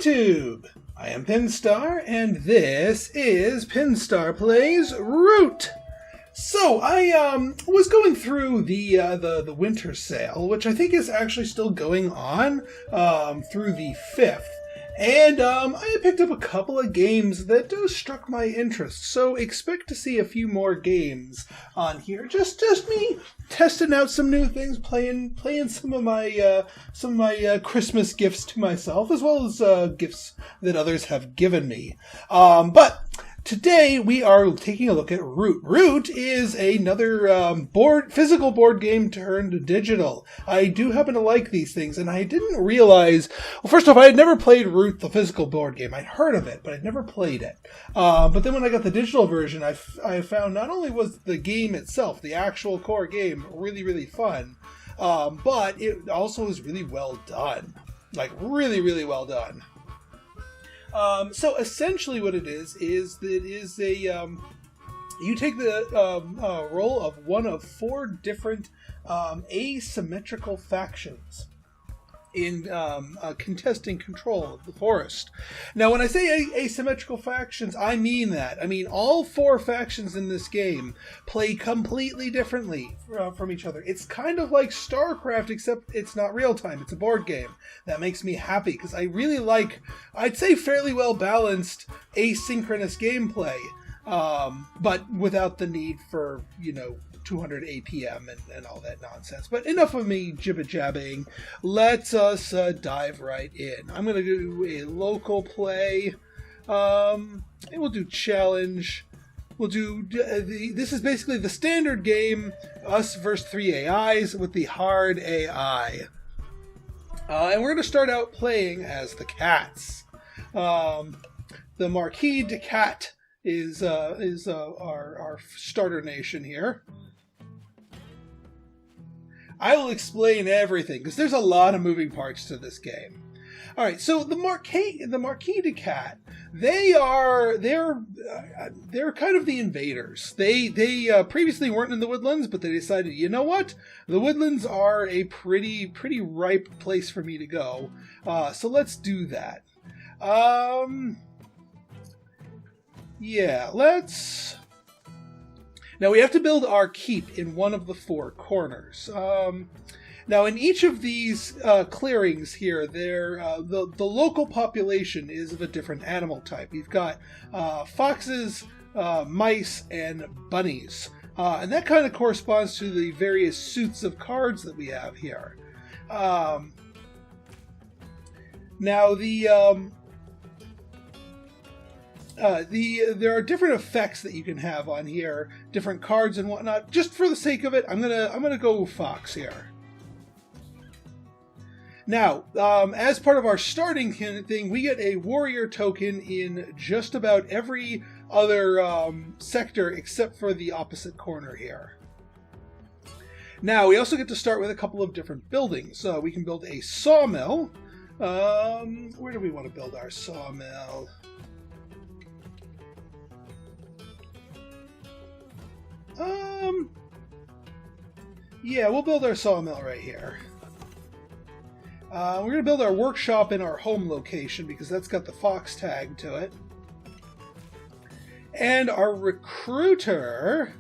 YouTube! I am Pinstar, and this is Pinstar Plays Root! So, I was going through the winter sale, which I think is actually still going on through the 5th. And I picked up a couple of games that struck my interest, so expect to see a few more games on here. Just me testing out some new things, playing some of my Christmas gifts to myself, as well as gifts that others have given me. But today we are taking a look at Root. Root is another physical board game turned digital. I do happen to like these things, and I didn't realize. Well, first off, I had never played Root, the physical board game. I'd heard of it, but I'd never played it. But then when I got the digital version, I found not only was the game itself, the actual core game, really, really fun, but it also is really well done. Like, really, really well done. So essentially what it is a, you take the role of one of 4 different asymmetrical factions in contesting control of the forest. Now, when I say asymmetrical factions, I mean that. I mean, all 4 factions in this game play completely differently from each other. It's kind of like StarCraft, except it's not real-time. It's a board game. That makes me happy, because I really like, I'd say, fairly well-balanced asynchronous gameplay, but without the need for, 200 APM and all that nonsense. But enough of me jibba-jabbing. Let's us dive right in. I'm going to do a local play, and we'll do challenge. We'll do, this is basically the standard game, us versus 3 AIs with the hard AI. And we're going to start out playing as the cats. The Marquise De Cat is our starter nation here. I will explain everything, because there's a lot of moving parts to this game. All right, so the Marquise De Cat, they're kind of the invaders. They previously weren't in the woodlands, but they decided, you know what? The woodlands are a pretty ripe place for me to go. So let's do that. Yeah, let's. Now we have to build our keep in one of the 4 corners. Now in each of these clearings here, the local population is of a different animal type. We've got foxes, mice, and bunnies. And that kind of corresponds to the various suits of cards that we have here. Now there are different effects that you can have on here, different cards and whatnot. Just for the sake of it, I'm gonna go fox here. Now, as part of our starting thing, we get a warrior token in just about every other sector except for the opposite corner here. Now, we also get to start with a couple of different buildings. We can build a sawmill. Where do we want to build our sawmill? Yeah, we'll build our sawmill right here. We're going to build our workshop in our home location, because that's got the fox tag to it. And our recruiter,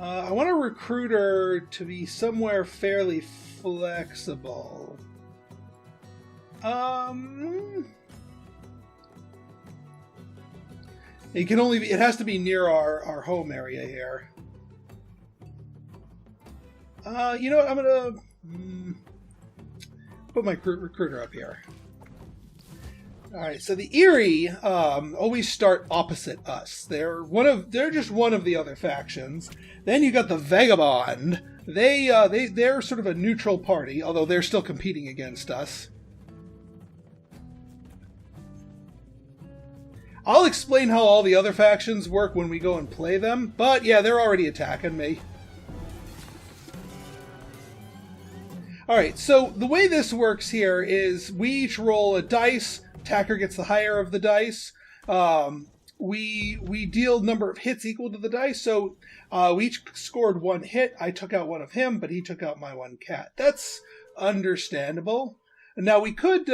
I want a recruiter to be somewhere fairly flexible. It can only be, it has to be near our home area here. You know what, I'm gonna put my recruiter up here. Alright, so the Erie always start opposite us. They're just one of the other factions. Then you got the Vagabond. They're sort of a neutral party, although they're still competing against us. I'll explain how all the other factions work when we go and play them, but yeah, they're already attacking me. Alright, so the way this works here is we each roll a dice. Attacker gets the higher of the dice. We deal number of hits equal to the dice, so we each scored 1 hit. I took out one of him, but he took out my 1 cat. That's understandable. Now we could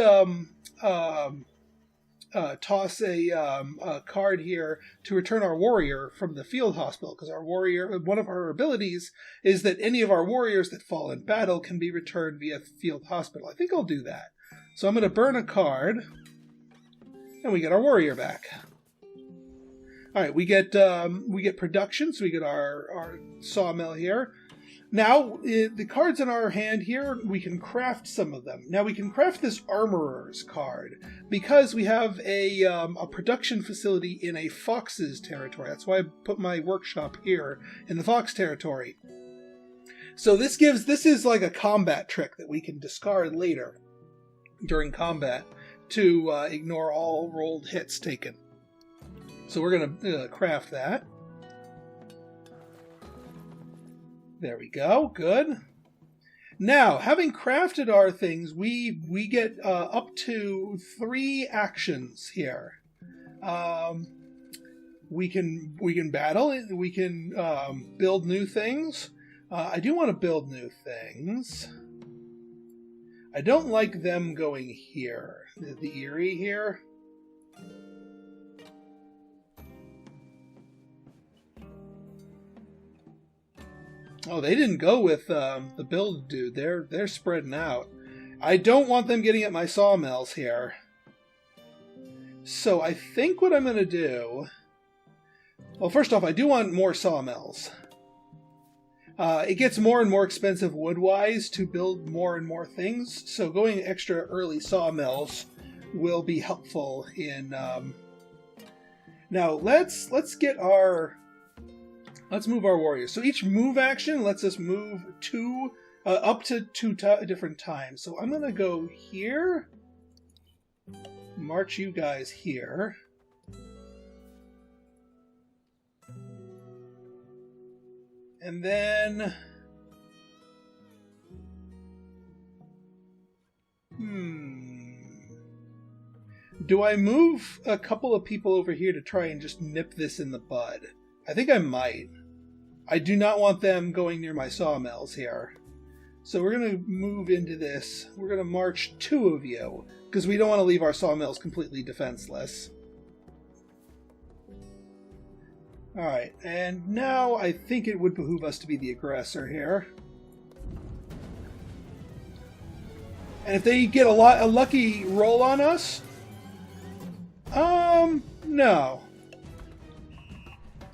toss a card here to return our warrior from the field hospital, because our warrior, one of our abilities is that any of our warriors that fall in battle can be returned via field hospital. I think I'll do that. So I'm going to burn a card, and we get our warrior back. All right, we get production, so we get our sawmill here. Now, the cards in our hand here, we can craft some of them. Now, we can craft this Armorer's card because we have a production facility in a fox's territory. That's why I put my workshop here in the fox territory. So this is like a combat trick that we can discard later during combat to ignore all rolled hits taken. So we're going to craft that. There we go. Good. Now, having crafted our things, we get up to 3 actions here. We can battle. We can build new things. I do want to build new things. I don't like them going here. The Eerie here. Oh, they didn't go with the build dude. They're spreading out. I don't want them getting at my sawmills here. So I think what I'm going to do... Well, first off, I do want more sawmills. It gets more and more expensive wood-wise to build more and more things, so going extra early sawmills will be helpful in... Now, let's get our... Let's move our warriors. So each move action lets us move up to 2 different times. So I'm going to go here. March you guys here. And then... Do I move a couple of people over here to try and just nip this in the bud? I think I might. I do not want them going near my sawmills here. So we're going to move into this. We're going to march 2 of you, because we don't want to leave our sawmills completely defenseless. Alright, and now I think it would behoove us to be the aggressor here. And if they get a lucky roll on us... no.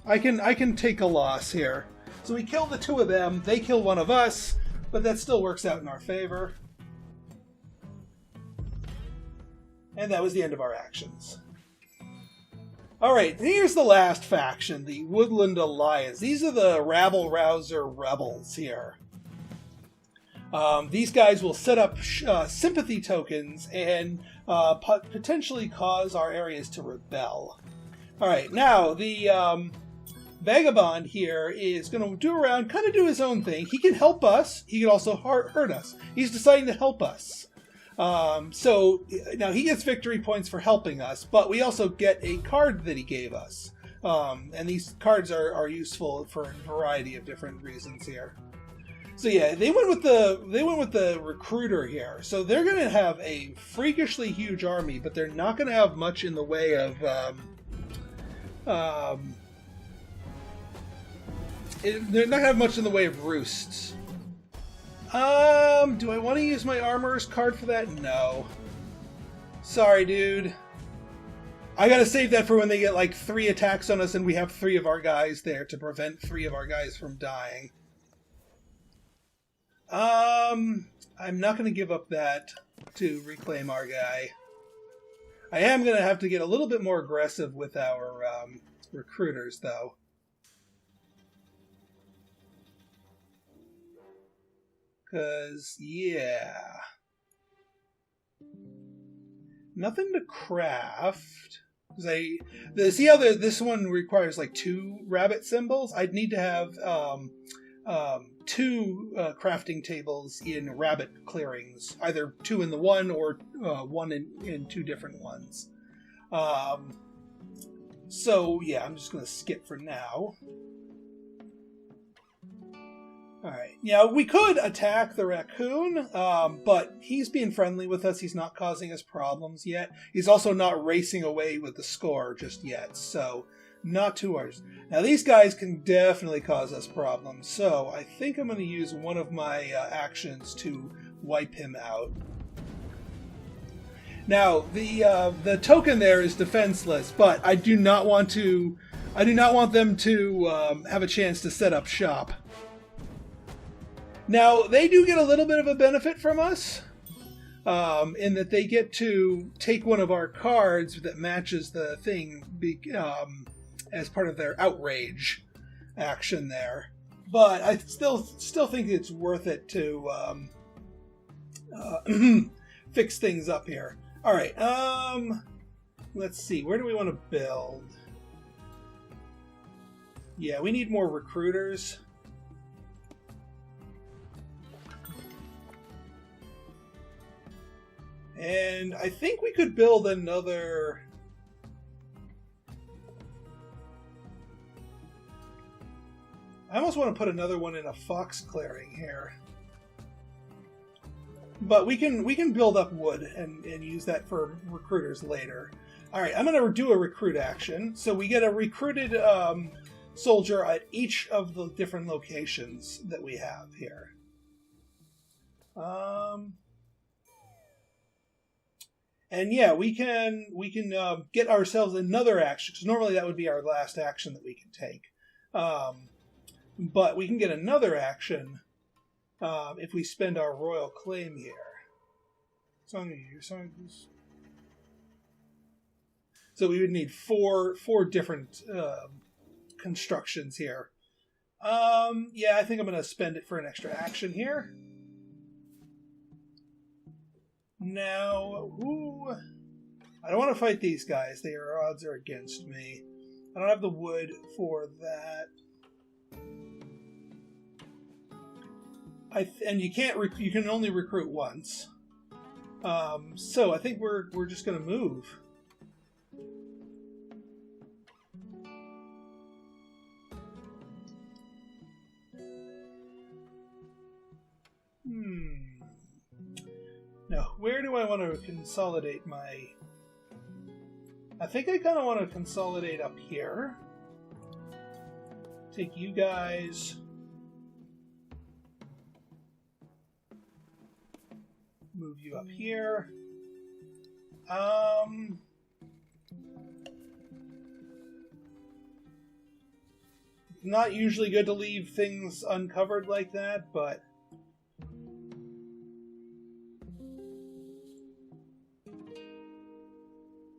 I can take a loss here. So we kill the 2 of them, they kill 1 of us, but that still works out in our favor. And that was the end of our actions. Alright, here's the last faction, the Woodland Alliance. These are the rabble-rouser rebels here. These guys will set up sympathy tokens and potentially cause our areas to rebel. Alright, now the... Vagabond here is going to do his own thing. He can help us. He can also hurt us. He's deciding to help us. So now he gets victory points for helping us, but we also get a card that he gave us. And these cards are useful for a variety of different reasons here. So yeah, they went with the recruiter here. So they're going to have a freakishly huge army, but they're not going to have much in the way of they're not going to have much in the way of roosts. Do I want to use my Armorer's card for that? No. Sorry, dude. I gotta save that for when they get like 3 attacks on us and we have 3 of our guys there to prevent 3 of our guys from dying. I'm not going to give up that to reclaim our guy. I am going to have to get a little bit more aggressive with our recruiters, though. Because, yeah. Nothing to craft. See how this one requires like 2 rabbit symbols? I'd need to have 2 crafting tables in rabbit clearings. Either 2 in the one or 1 in 2 different ones. So, yeah, I'm just going to skip for now. Alright, yeah, we could attack the raccoon, but he's being friendly with us. He's not causing us problems yet. He's also not racing away with the score just yet, so not too worried. Now, these guys can definitely cause us problems, so I think I'm going to use one of my actions to wipe him out. Now, the token there is defenseless, but I do not want them to have a chance to set up shop. Now, they do get a little bit of a benefit from us, in that they get to take one of our cards that matches the thing as part of their outrage action there. But I still think it's worth it to fix things up here. All right, let's see. Where do we want to build? Yeah, we need more recruiters. And I think we could build another... I almost want to put another one in a fox clearing here. But we can build up wood and use that for recruiters later. Alright, I'm going to do a recruit action. So we get a recruited soldier at each of the different locations that we have here. And yeah, we can get ourselves another action, because normally that would be our last action that we can take. But we can get another action if we spend our royal claim here. So we would need four different constructions here. Yeah, I think I'm going to spend it for an extra action here. Now, I don't want to fight these guys. Their odds are against me. I don't have the wood for that. And you can't. You can only recruit once. So I think we're just going to move. Now, where do I want to consolidate my... I think I kind of want to consolidate up here. Take you guys... Move you up here. Not usually good to leave things uncovered like that, but...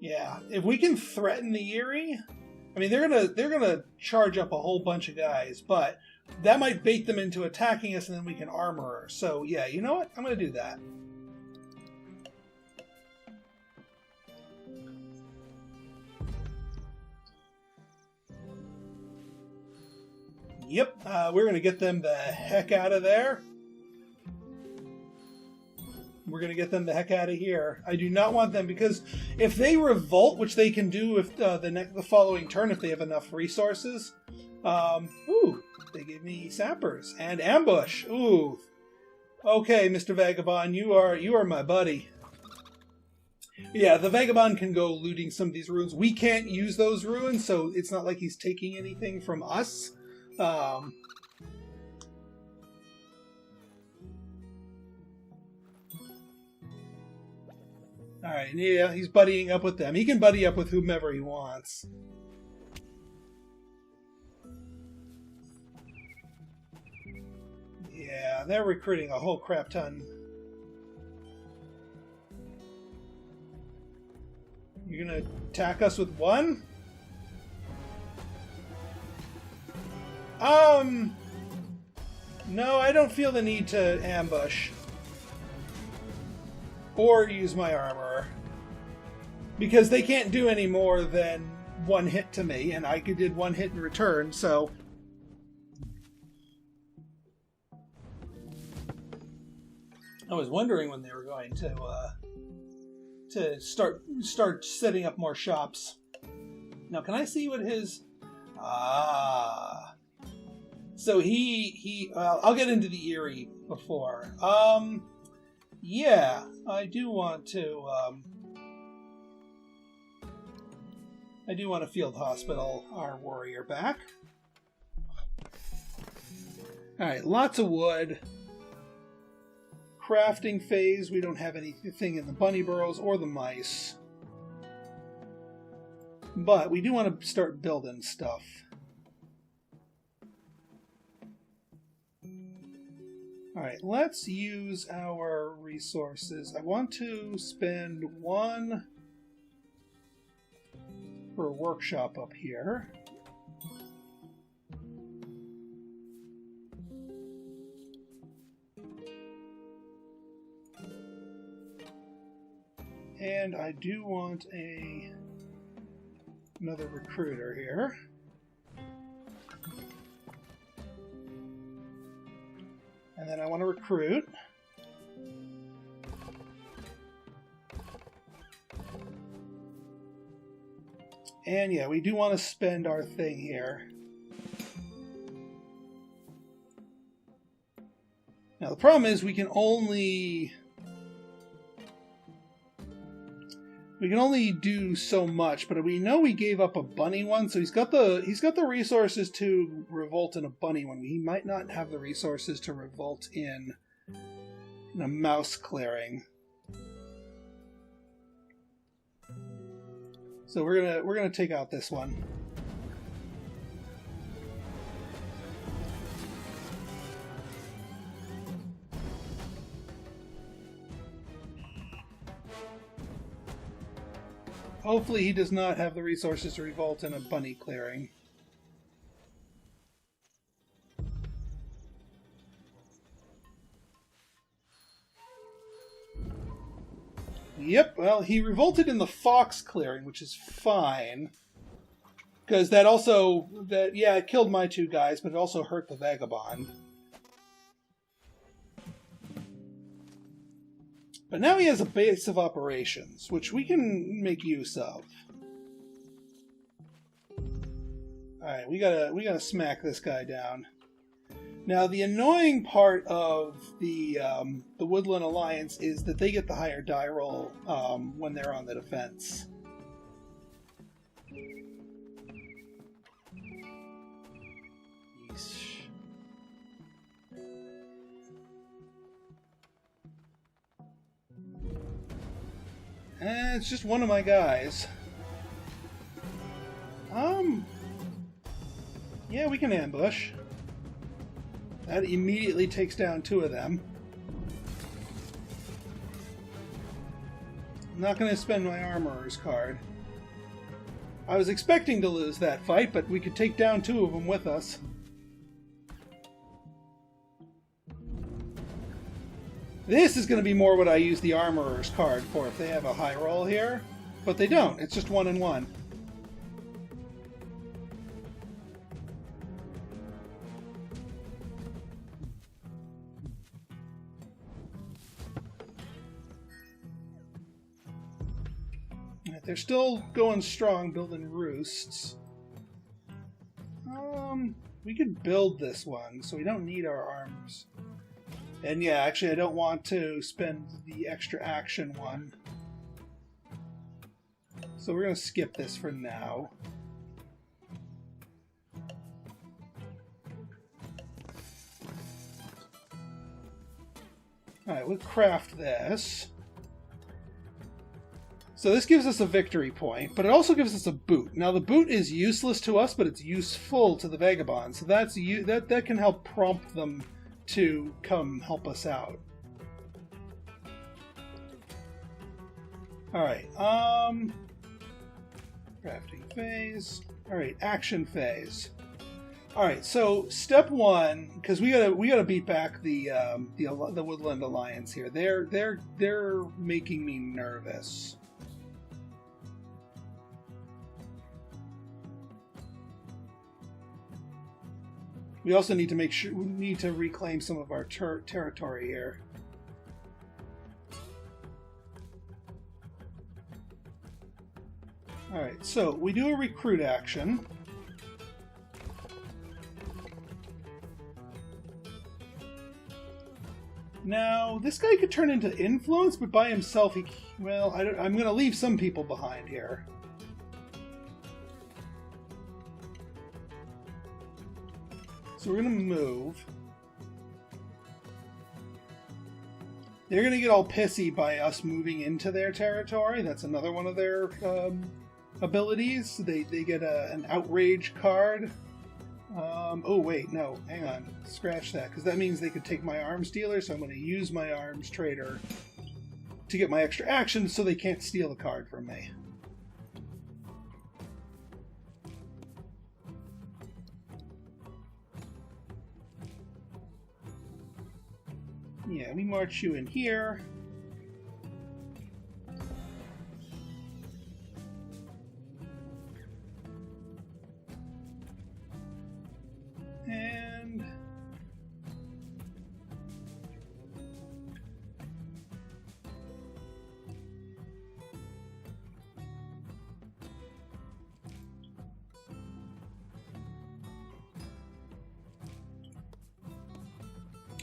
Yeah, if we can threaten the Erie, I mean, they're gonna charge up a whole bunch of guys, but that might bait them into attacking us, and then we can armor her. So yeah, you know what? I'm gonna do that. Yep, we're gonna get them the heck out of there. We're going to get them the heck out of here. I do not want them, because if they revolt, which they can do if the following turn if they have enough resources. Ooh, they gave me sappers and ambush. Ooh. Okay, Mr. Vagabond, you are my buddy. Yeah, the Vagabond can go looting some of these ruins. We can't use those ruins, so it's not like he's taking anything from us. Alright, yeah, he's buddying up with them. He can buddy up with whomever he wants. Yeah, they're recruiting a whole crap ton. You're gonna attack us with one? No, I don't feel the need to ambush. Or use my armor. Because they can't do any more than one hit to me, and I did one hit in return, so... I was wondering when they were going to start setting up more shops. Now, can I see what his... So I'll get into the eerie before. Yeah, I do want to field hospital our warrior back. Alright, lots of wood. Crafting phase, we don't have anything in the bunny burrows or the mice. But we do want to start building stuff. Alright, let's use our resources. I want to spend 1 for a workshop up here. And I do want another recruiter here. And then I want to recruit. And yeah, we do want to spend our thing here. Now the problem is we can only do so much, but we know we gave up a bunny one, so he's got the resources to revolt in a bunny one. He might not have the resources to revolt in a mouse clearing. So we're gonna take out this one. Hopefully he does not have the resources to revolt in a bunny clearing. Yep, well, he revolted in the fox clearing, which is fine. Because it killed my 2 guys, but it also hurt the vagabond. But now he has a base of operations, which we can make use of. Alright, we gotta smack this guy down. Now, the annoying part of the Woodland Alliance is that they get the higher die roll when they're on the defense. Yeesh. It's just one of my guys. Yeah, we can ambush. That immediately takes down 2 of them. I'm not going to spend my armorer's card. I was expecting to lose that fight, but we could take down 2 of them with us. This is going to be more what I use the armorer's card for if they have a high roll here. But they don't. It's just 1 and 1. They're still going strong, building roosts. We could build this one, so we don't need our arms. And yeah, actually I don't want to spend the extra action one. So we're going to skip this for now. Alright, we'll craft this. So this gives us a victory point, but it also gives us a boot. Now the boot is useless to us, but it's useful to the vagabonds. So that can help prompt them to come help us out. Alright, crafting phase. Alright, action phase. Alright, so step 1, because we gotta beat back the Woodland Alliance here. They're making me nervous. We also need to make sure we need to reclaim some of our territory here. Alright, so we do a recruit action. Now, this guy could turn into influence, but by himself, well, I'm going to leave some people behind here. So we're going to move. They're going to get all pissy by us moving into their territory. That's another one of their abilities. They get an outrage card. Oh, wait, no, hang on. Scratch that, because that means they could take my arms dealer, so I'm going to use my arms trader to get my extra action so they can't steal the card from me. Yeah, we march you in here. And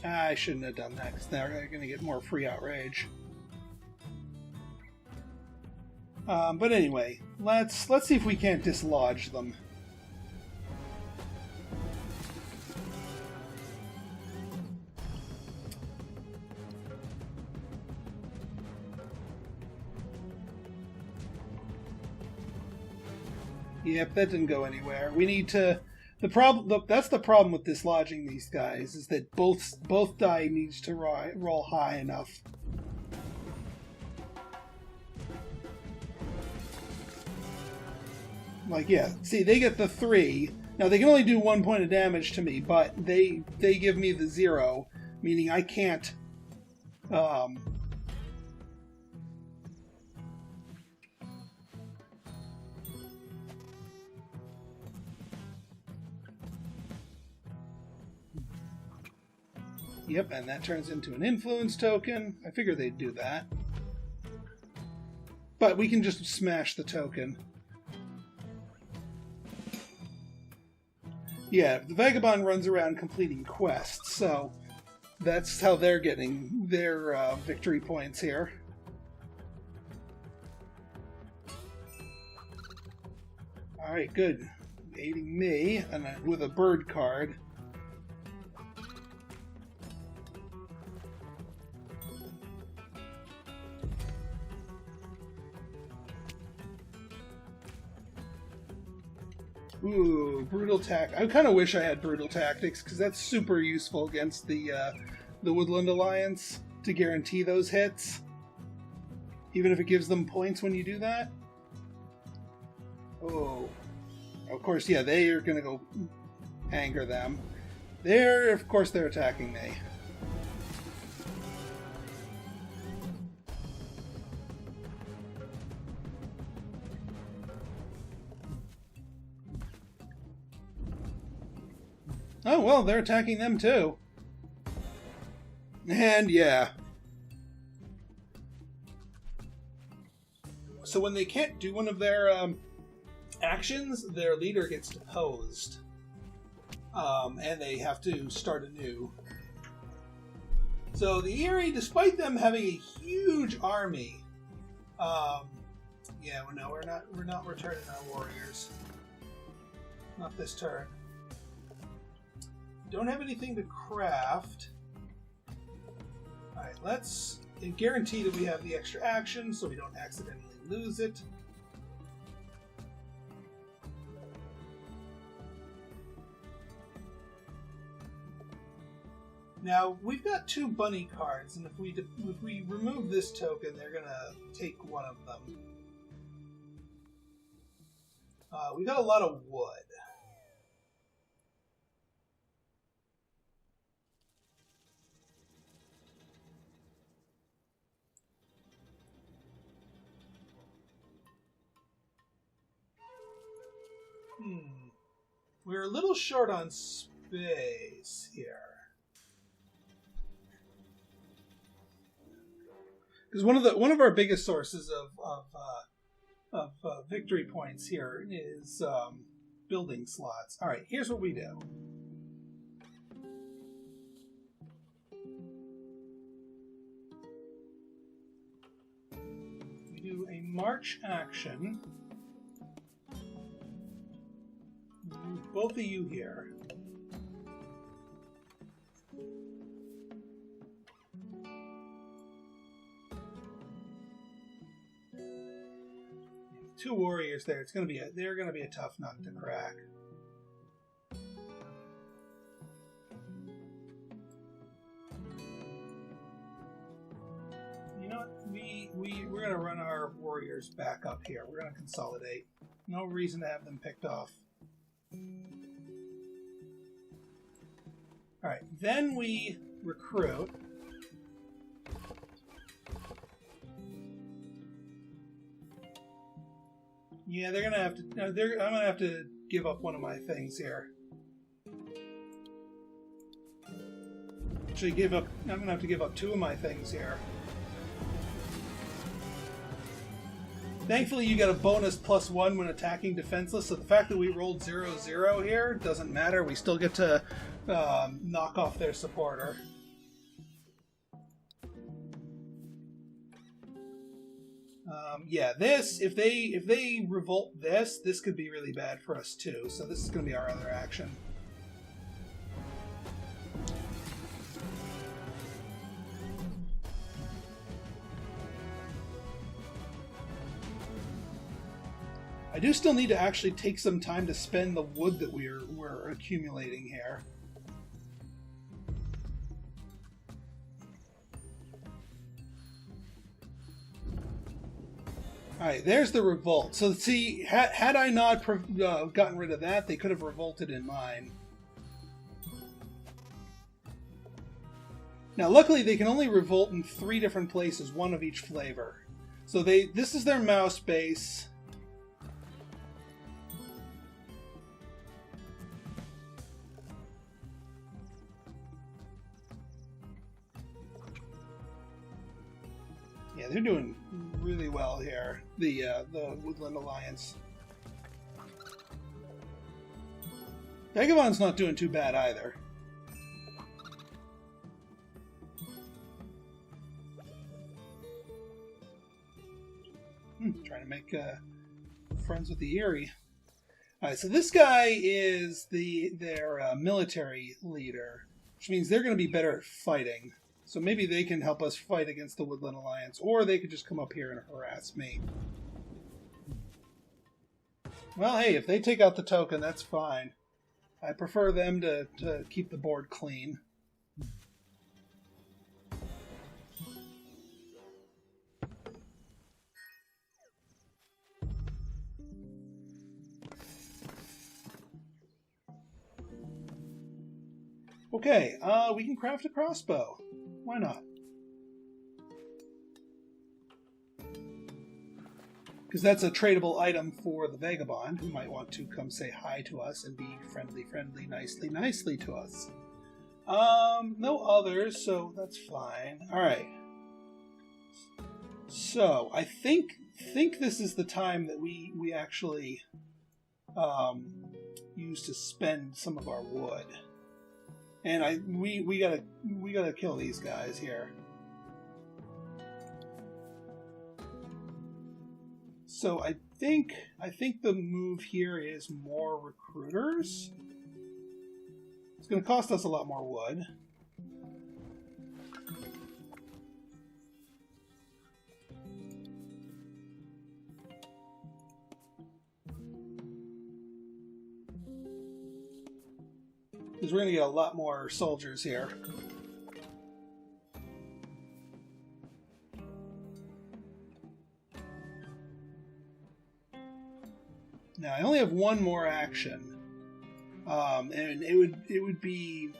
I shouldn't have done that, because now they're going to get more free outrage. But anyway, let's see if we can't dislodge them. Yep, that didn't go anywhere. We need to. That's the problem with dislodging these guys, is that both die needs to roll high enough. Like, yeah, see, they get the 3. Now they can only do 1 point of damage to me, but they give me the 0, meaning I can't. Yep, and that turns into an influence token. I figured they'd do that. But we can just smash the token. Yeah, the Vagabond runs around completing quests, so that's how they're getting their victory points here. Alright, good. Aiding me and with a bird card. Ooh, brutal I kind of wish I had brutal tactics, because that's super useful against the Woodland Alliance to guarantee those hits, even if it gives them points when you do that. Oh, of course, yeah, they are going to go anger them. Of course, they're attacking me. Oh, well, they're attacking them too. And yeah. So when they can't do one of their actions, their leader gets deposed. And they have to start anew. So the Erie, despite them having a huge army, yeah, no, we're not returning our warriors. Not this turn. Don't have anything to craft. Alright, let's guarantee that we have the extra action so we don't accidentally lose it. Now, we've got 2 bunny cards, and if we remove this token, they're going to take one of them. We got a lot of wood. We're a little short on space here. Because one of our biggest sources of victory points here is building slots. All right, here's what we do. do a march action. Move both of you here. Two warriors there. It's going to be they're going to be a tough nut to crack. You know what? We're going to run our warriors back up here. We're going to consolidate. No reason to have them picked off. All right, then we recruit. Yeah, they're gonna have to. I'm gonna have to give up one of my things here. Actually, I'm gonna have to give up two of my things here. Thankfully, you get a bonus +1 when attacking defenseless, so the fact that we rolled 0-0 here doesn't matter. We still get to knock off their supporter. Yeah, this if they revolt this could be really bad for us too. So this is going to be our other action. I do still need to actually take some time to spend the wood that we're accumulating here. Alright, there's the revolt. So see, had I not gotten rid of that, they could have revolted in mine. Now, luckily, they can only revolt in 3 different places, one of each flavor. So this is their mouse base. Yeah, they're doing really well here, the Woodland Alliance. Vagabond's not doing too bad either. Trying to make friends with the Eerie. Alright, so this guy is their military leader, which means they're going to be better at fighting. So maybe they can help us fight against the Woodland Alliance, or they could just come up here and harass me. Well, hey, if they take out the token, that's fine. I prefer them to keep the board clean. Okay, we can craft a crossbow. Why not? Because that's a tradable item for the Vagabond, who might want to come say hi to us and be friendly, nicely to us. No others, so that's fine. Alright. So, I think this is the time that we actually use to spend some of our wood. And we gotta kill these guys here. So I think the move here is more recruiters. It's gonna cost us a lot more wood. Because we're going to get a lot more soldiers here. Now, I only have one more action. And it would be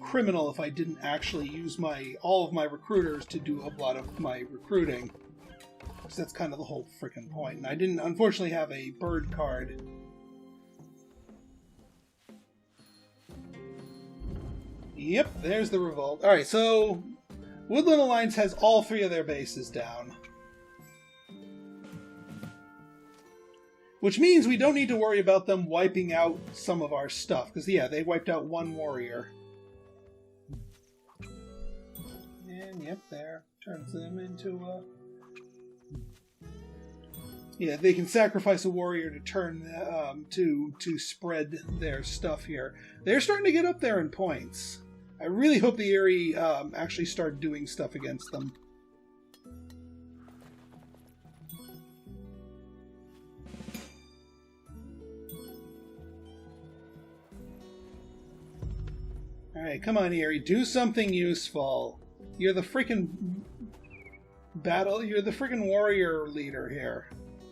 criminal if I didn't actually use all of my recruiters to do a lot of my recruiting. Because that's kind of the whole frickin' point. And I didn't, unfortunately, have a bird card. Yep, there's the revolt. Alright, so Woodland Alliance has all 3 of their bases down. Which means we don't need to worry about them wiping out some of our stuff. Because, yeah, they wiped out 1 warrior. And, yep, there. Turns them into Yeah, they can sacrifice a warrior to turn to spread their stuff here. They're starting to get up there in points. I really hope the Eyrie actually start doing stuff against them. Alright, come on, Eyrie. Do something useful. You're the freaking you're the freaking warrior leader here.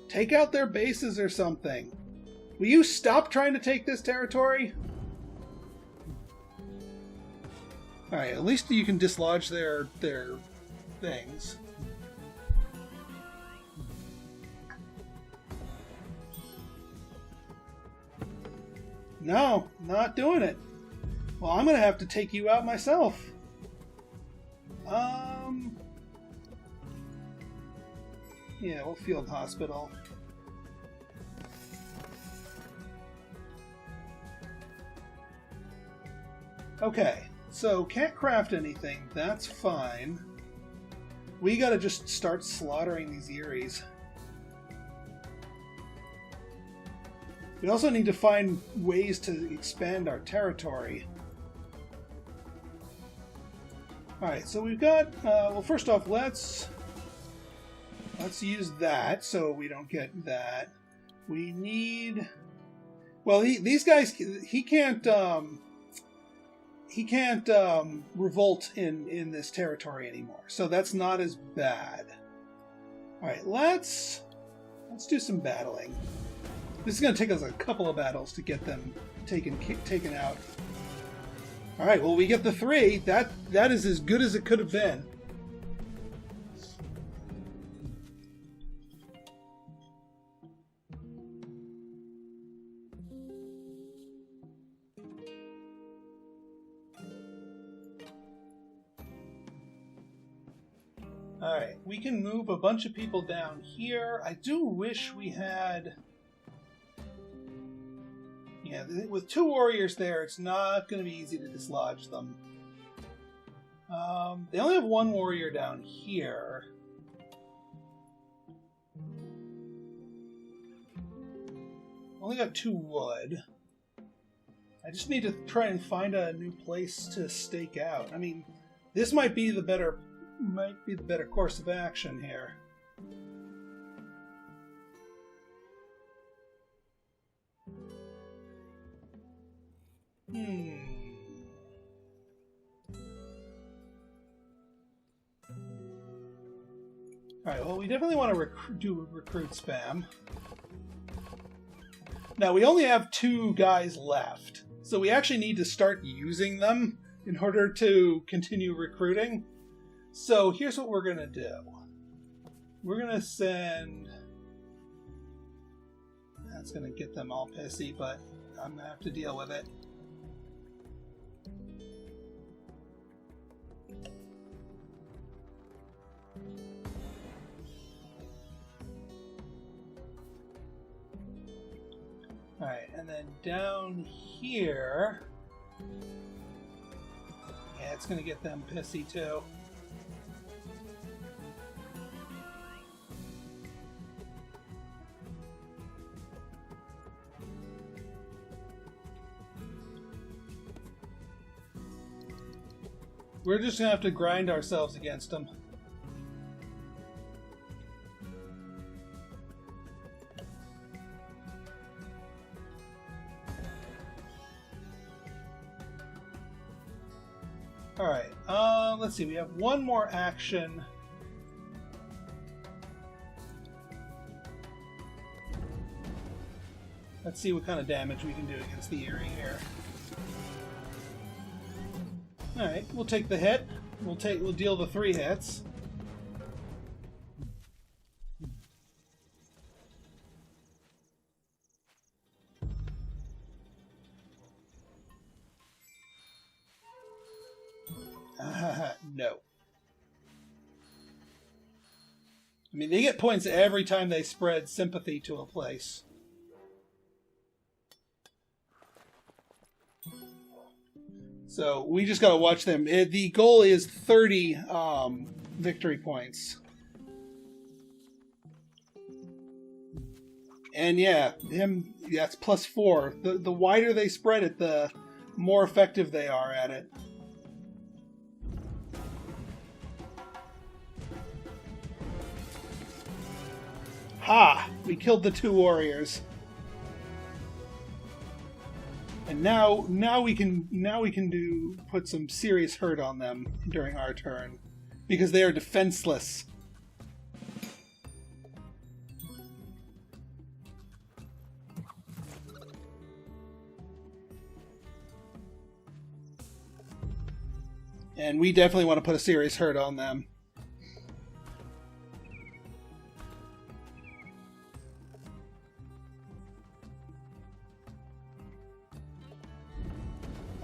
Take out their bases or something. Will you stop trying to take this territory? Alright, at least you can dislodge their things. No, not doing it. Well, I'm going to have to take you out myself. Yeah, we'll field hospital. Okay, so can't craft anything. That's fine. We gotta just start slaughtering these Eyries. We also need to find ways to expand our territory. Alright, so we've got, well, first off, let's use that so we don't get that. We need, well, these guys, he can't revolt in this territory anymore, so that's not as bad. Alright, let's do some battling. This is going to take us a couple of battles to get them taken out. Alright, well, we get the 3. That is as good as it could have been. Alright, we can move a bunch of people down here. I do wish we had... Yeah, with 2 warriors there, it's not going to be easy to dislodge them. They only have 1 warrior down here. Only got 2 wood. I just need to try and find a new place to stake out. I mean, this might be the better course of action here. Alright, well, we definitely want to do recruit spam. Now, we only have 2 guys left, so we actually need to start using them in order to continue recruiting. So here's what we're going to do. We're going to send... That's going to get them all pissy, but I'm going to have to deal with it. Alright, and then down here... Yeah, it's going to get them pissy too. We're just going to have to grind ourselves against them. Alright, let's see, we have 1 more action. Let's see what kind of damage we can do against the Eyrie here. Alright, we'll take the hit. We'll deal the 3 hits. No. I mean, they get points every time they spread sympathy to a place. So we just got to watch them. The goal is 30 victory points. And yeah, that's +4. The wider they spread it, the more effective they are at it. Ha! We killed the 2 warriors. And now we can put some serious hurt on them during our turn, because they are defenseless. And we definitely want to put a serious hurt on them.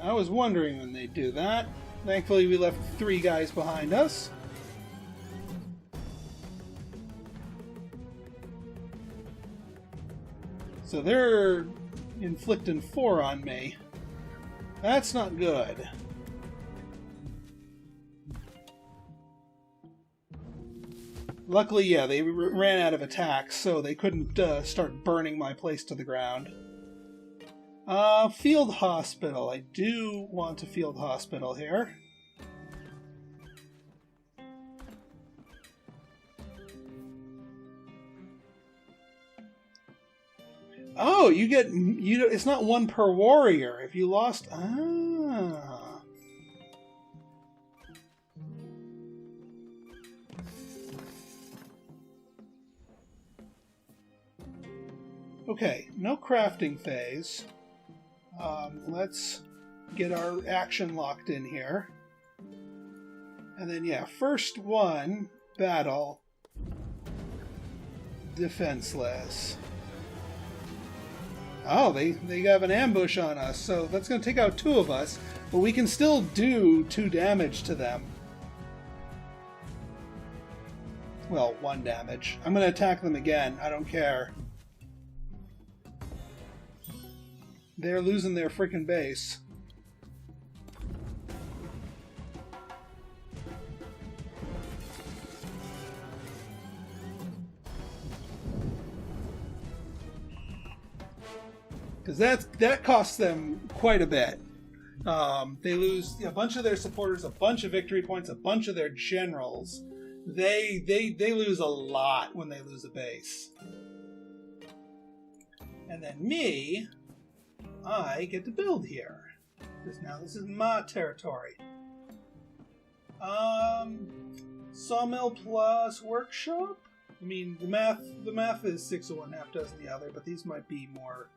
I was wondering when they'd do that. Thankfully, we left 3 guys behind us. So they're inflicting 4 on me. That's not good. Luckily, yeah, they ran out of attacks, so they couldn't start burning my place to the ground. Field hospital. I do want a field hospital here. Oh, it's not 1 per warrior. If you lost... Ah... Okay, no crafting phase. Let's get our action locked in here. And then, yeah, first one, battle, defenseless. Oh, they have an ambush on us, so that's going to take out 2 of us, but we can still do 2 damage to them. Well, 1 damage. I'm going to attack them again. I don't care. They're losing their freaking base. Because that costs them quite a bit. They lose a bunch of their supporters, a bunch of victory points, a bunch of their generals. They lose a lot when they lose a base. And then me, I get to build here. Because now this is my territory. Sawmill plus workshop? I mean, the math is 6 of one, half dozen the other, but these might be more...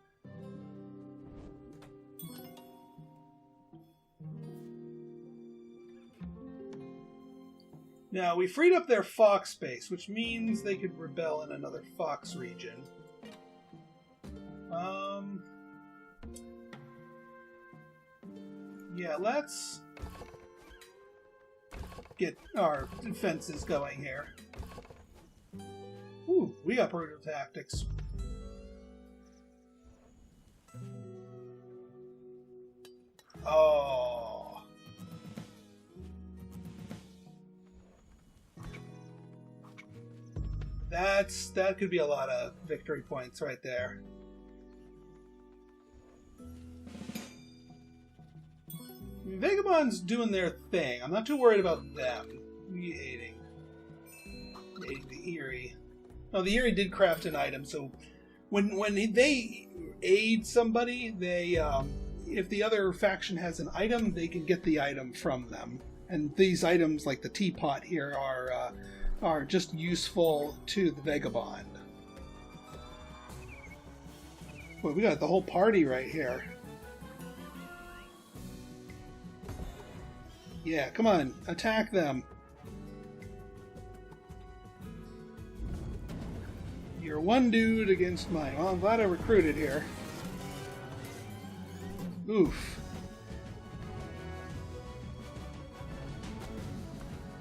Now, we freed up their fox base, which means they could rebel in another fox region. Yeah, let's get our defenses going here. Ooh, we got brutal tactics. Oh. That could be a lot of victory points right there. Vagabond's doing their thing. I'm not too worried about them. Aiding the Eerie. Oh, the Eerie did craft an item, so when they aid somebody, they if the other faction has an item, they can get the item from them. And these items, like the teapot here, are just useful to the Vagabond. Boy, we got the whole party right here. Yeah, come on, attack them. You're one dude against mine. Well, I'm glad I recruited here. Oof.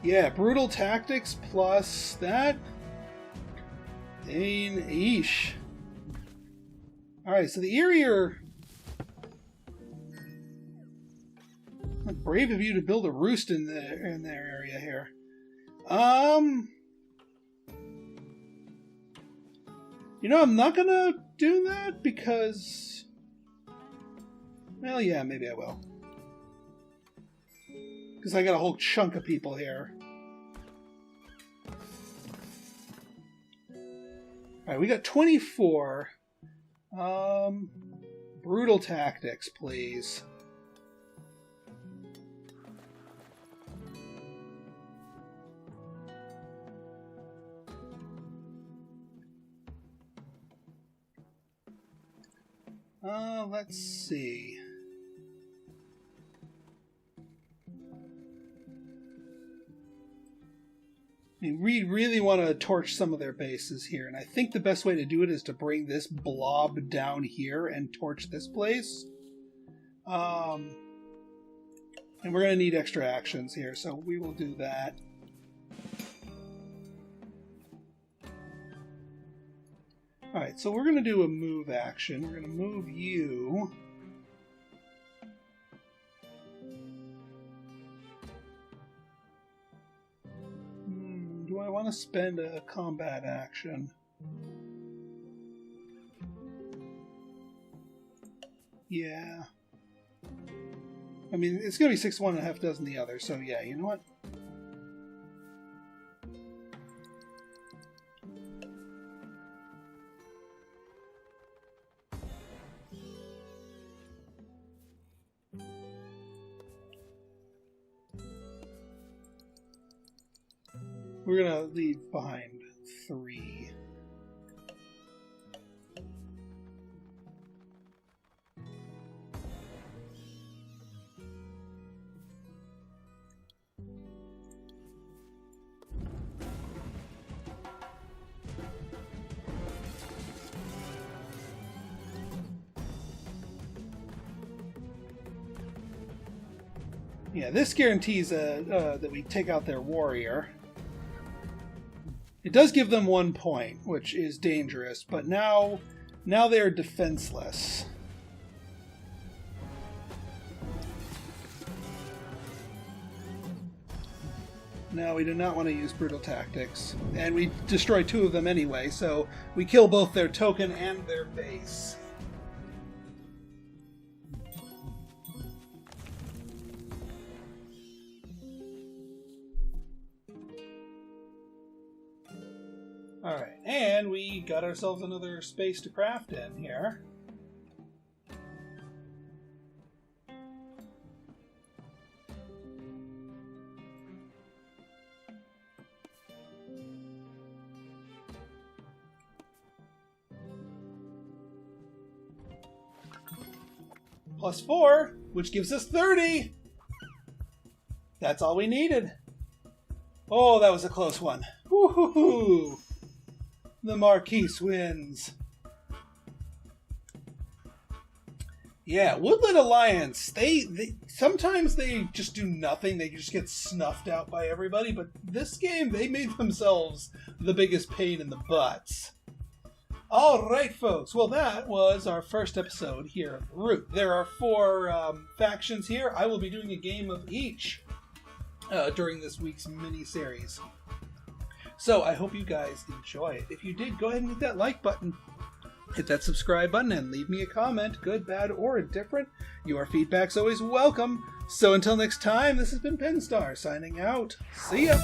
Yeah, brutal tactics plus that. Eesh. Alright, so the Eerie are... Brave of you to build a roost in their area here. You know, I'm not gonna do that because... Well, yeah, maybe I will. Because I got a whole chunk of people here. Alright, we got 24. Brutal tactics, please. Let's see. I mean, we really want to torch some of their bases here, and I think the best way to do it is to bring this blob down here and torch this place. And we're going to need extra actions here, so we will do that. Alright, so we're going to do a move action. We're going to move you. Do I want to spend a combat action? Yeah. I mean, it's going to be 6 one and a half dozen the other, so yeah, you know what? We're going to leave behind 3. Yeah, this guarantees that we take out their warrior. It does give them 1 point, which is dangerous, but now they're defenseless. No, we do not want to use brutal tactics. And we destroy 2 of them anyway, so we kill both their token and their base. Alright, and we got ourselves another space to craft in here. Plus 4, which gives us 30! That's all we needed. Oh, that was a close one. Woo-hoo-hoo! The Marquise wins. Yeah, Woodland Alliance, they sometimes they just do nothing. They just get snuffed out by everybody. But this game, they made themselves the biggest pain in the butts. All right, folks. Well, that was our first episode here of Root. There are 4 factions here. I will be doing a game of each during this week's mini-series. So I hope you guys enjoy it. If you did, go ahead and hit that like button. Hit that subscribe button and leave me a comment, good, bad, or indifferent. Your feedback's always welcome. So until next time, this has been Pinstar signing out. See ya!